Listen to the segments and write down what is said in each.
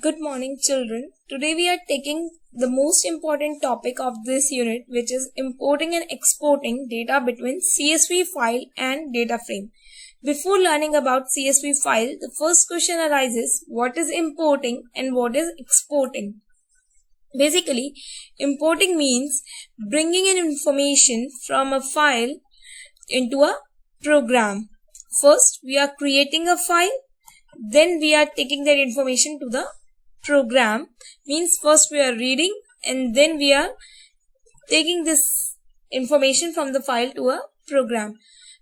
Good morning, children. Today we are taking the most important topic of this unit, which is importing and exporting data between CSV file and data frame. Before learning about CSV file, the first question arises, what is importing and what is exporting? Basically, importing means bringing in information from a file into a program. First, we are creating a file, then we are taking that information to the program. Means first we are reading and then we are taking this information from the file to a program.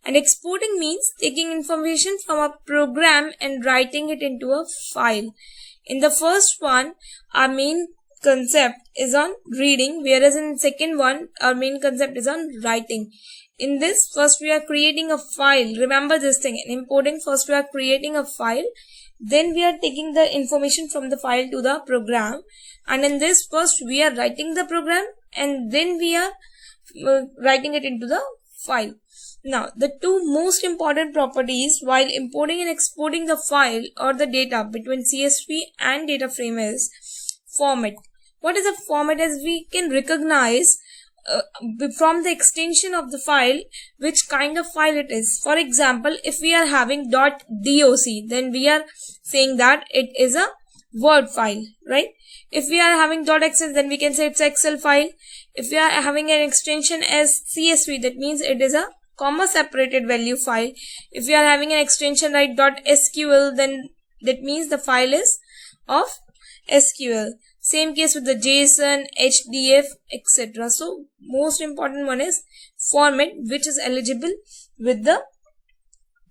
And exporting means taking information from a program and writing it into a file. In the first one, our main concept is on reading, whereas in the second one, our main concept is on writing. In this, first we are creating a file. Remember this thing, in importing, first we are creating a file, then we are taking the information from the file to the program. And in this, first we are writing the program and then we are writing it into the file. Now, the two most important properties while importing and exporting the file or the data between CSV and data frame is format. What is a format? As we can recognize from the extension of the file which kind of file it is. For example, if we are having .doc, then we are saying that it is a Word file, right? If we are having .xls, then we can say it's Excel file. If we are having an extension as CSV, that means it is a comma separated value file. If we are having an extension like .sql, then that means the file is of SQL. Same case with the JSON, HDF, etc. So, most important one is format, which is eligible with the,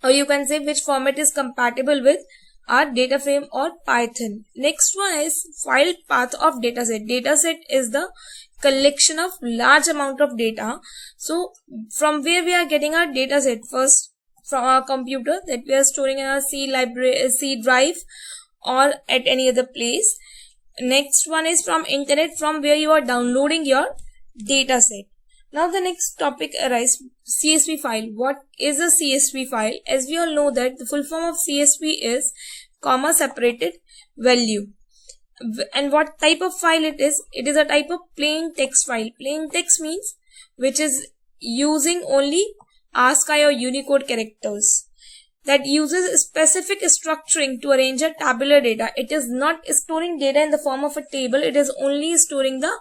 or you can say which format is compatible with our data frame or Python. Next one is file path of dataset. Dataset is the collection of large amount of data. So, from where we are getting our dataset? First, from our computer that we are storing in our C drive or at any other place. Next one is from internet, from where you are downloading your dataset. Now the next topic arises, CSV file. What is a CSV file? As we all know that the full form of CSV is comma separated value. And what type of file it is? It is a type of plain text file. Plain text means which is using only ASCII or Unicode characters. That uses specific structuring to arrange a tabular data. It is not storing data in the form of a table. It is only storing the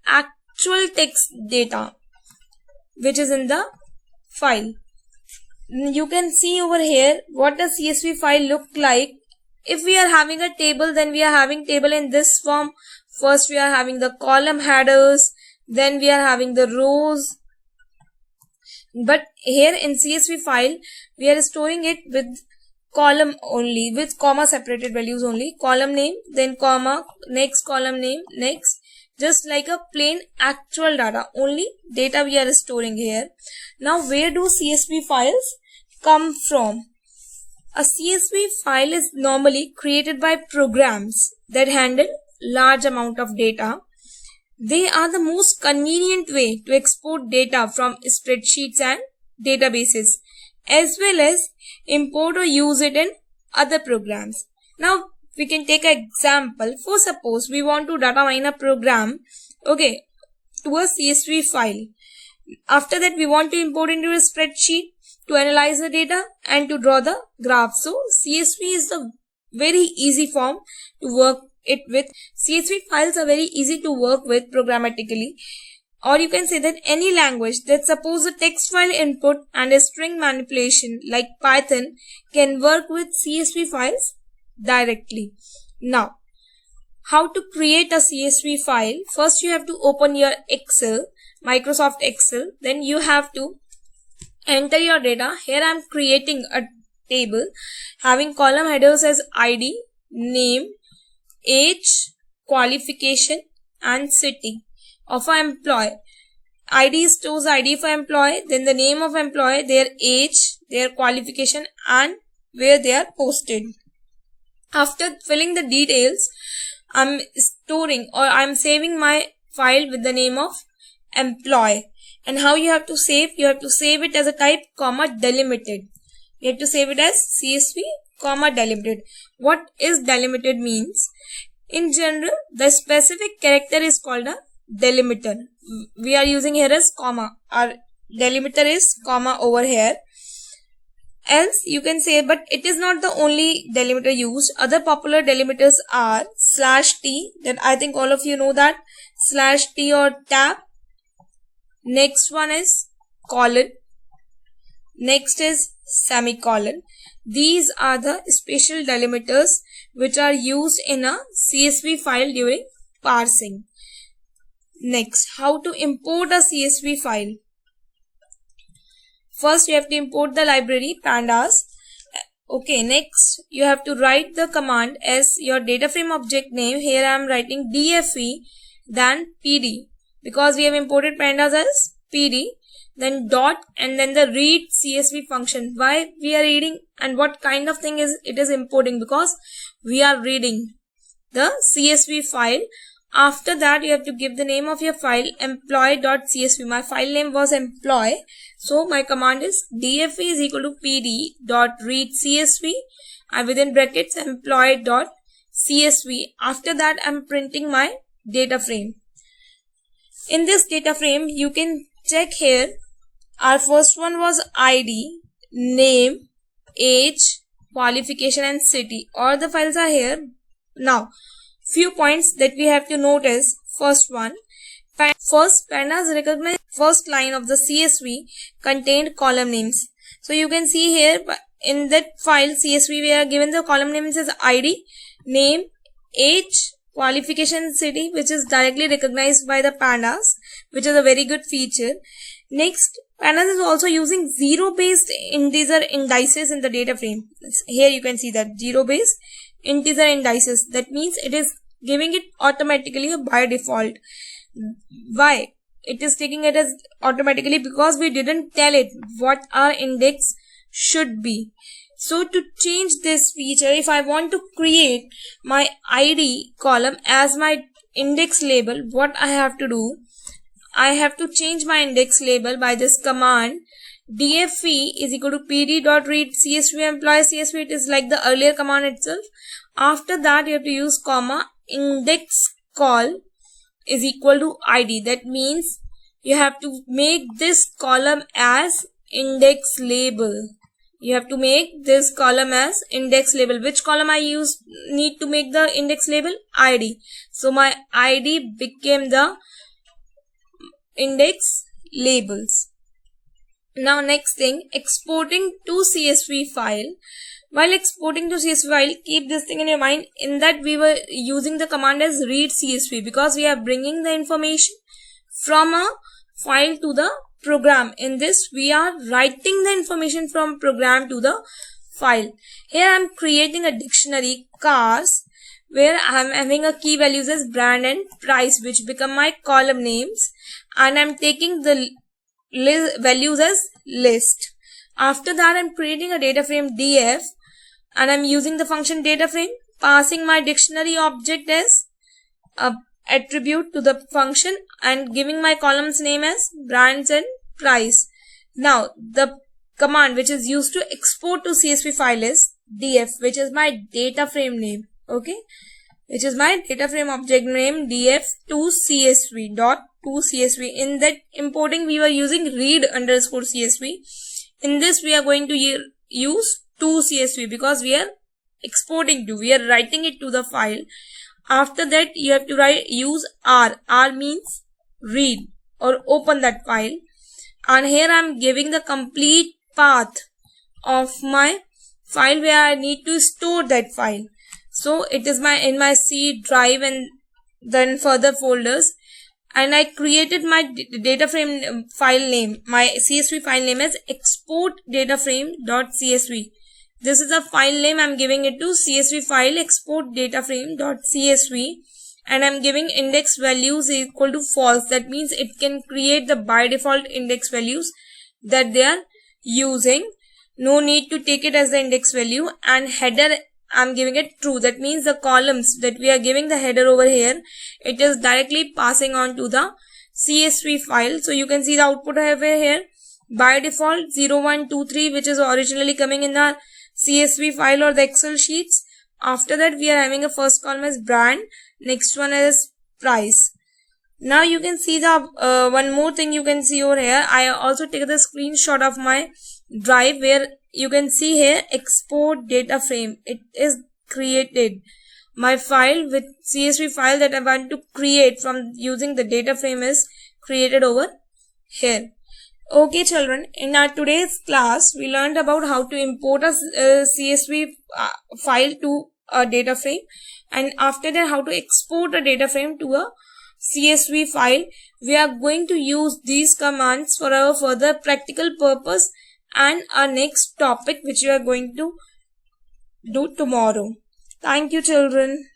actual text data which is in the file. You can see over here what the CSV file look like. If we are having a table, then we are having table in this form. First we are having the column headers, then we are having the rows. But here in CSV file, we are storing it with column only, with comma separated values only. Column name, then comma, next column name, next. Just like a plain actual data, only data we are storing here. Now, where do CSV files come from? A CSV file is normally created by programs that handle large amount of data. They are the most convenient way to export data from spreadsheets and databases, as well as import or use it in other programs. Now, we can take an example. For suppose we want to data mine a program, okay, to a CSV file. After that, we want to import into a spreadsheet to analyze the data and to draw the graph. So, CSV is the very easy form to work it with. CSV files are very easy to work with programmatically, or you can say that any language that suppose a text file input and a string manipulation like Python can work with CSV files directly. Now, how to create a CSV file? First, you have to open your Excel, Microsoft Excel. Then you have to enter your data. Here I am creating a table having column headers as ID, name, age, qualification and city of an employee. ID stores ID for employee, then the name of employee, their age, their qualification and where they are posted. After filling the details, I'm storing or I'm saving my file with the name of employee. And how you have to save? You have to save it as a type comma delimited. You have to save it as CSV comma delimited. What is delimited means? In general, the specific character is called a delimiter. We are using here as comma. Our delimiter is comma over here. Else you can say, but it is not the only delimiter used. Other popular delimiters are /t, that I think all of you know that, /t or tab. Next one is colon. Next is semicolon. These are the special delimiters which are used in a CSV file during parsing. Next, how to import a CSV file. First, you have to import the library pandas. Okay, next you have to write the command as your data frame object name. Here I am writing DFE, then PD, because we have imported pandas as PD, then dot, and then the read CSV function. Why we are reading and what kind of thing is it is importing? Because we are reading the CSV file. After that, you have to give the name of your file, employee.csv. My file name was employee. So my command is dfe is equal to pd.readcsv and within brackets employee.csv. After that, I'm printing my data frame. In this data frame, you can check here. Our first one was ID, name, age, qualification and city. All the files are here. Now, few points that we have to notice. First one, first pandas recognize first line of the CSV contained column names. So you can see here in that file CSV we are given the column names as ID, name, age, qualification, city, which is directly recognized by the pandas, which is a very good feature. Next, pandas is also using zero-based integer indices in the data frame. Here you can see that zero-based integer indices. That means it is giving it automatically by default. Why? It is taking it as automatically because we didn't tell it what our index should be. So to change this feature, if I want to create my ID column as my index label, what I have to do? I have to change my index label by this command dfe is equal to pd.readcsv employee csv. It is like the earlier command itself. After that, you have to use comma index col is equal to id. That means you have to make this column as index label. You have to make this column as index label. Which column I need to make the index label? ID. So my ID became the index labels. Now next thing, exporting to CSV file. While exporting to CSV file, keep this thing in your mind, in that we were using the command as read CSV because we are bringing the information from a file to the program. In this, we are writing the information from program to the file. Here I am creating a dictionary cars where I am having a key values as brand and price, which become my column names, and I am taking the values as list. After that, I am creating a data frame df and I am using the function data frame, passing my dictionary object as a attribute to the function and giving my columns name as brands and price. Now the command which is used to export to CSV file is df, which is my data frame name. Okay, which is my data frame object name df to CSV dot to CSV. In that importing we were using read underscore CSV. In this we are going to use to CSV because we are exporting to, we are writing it to the file. After that you have to use R. R means read or open that file. And here I am giving the complete path of my file where I need to store that file. So it is in my C drive and then further folders. And I created my data frame file name, my CSV file name as export data frame.csv. This is a file name. I'm giving it to CSV file export data frame.csv, and I'm giving index values equal to false. That means it can create the by default index values that they are using. No need to take it as the index value. And header, I'm giving it true. That means the columns that we are giving the header over here, it is directly passing on to the CSV file. So you can see the output over here. By default 0123, which is originally coming in the CSV file or the Excel sheets. after that we are having a first column as brand, next one is price. Now you can see the one more thing you can see over here. I also take the screenshot of my drive where you can see here export data frame. It is created. My file with CSV file that I want to create from using the data frame is created over here. Okay children, in our today's class we learned about how to import a CSV file to a data frame, and after that how to export a data frame to a CSV file. We are going to use these commands for our further practical purpose and our next topic which we are going to do tomorrow. Thank you children.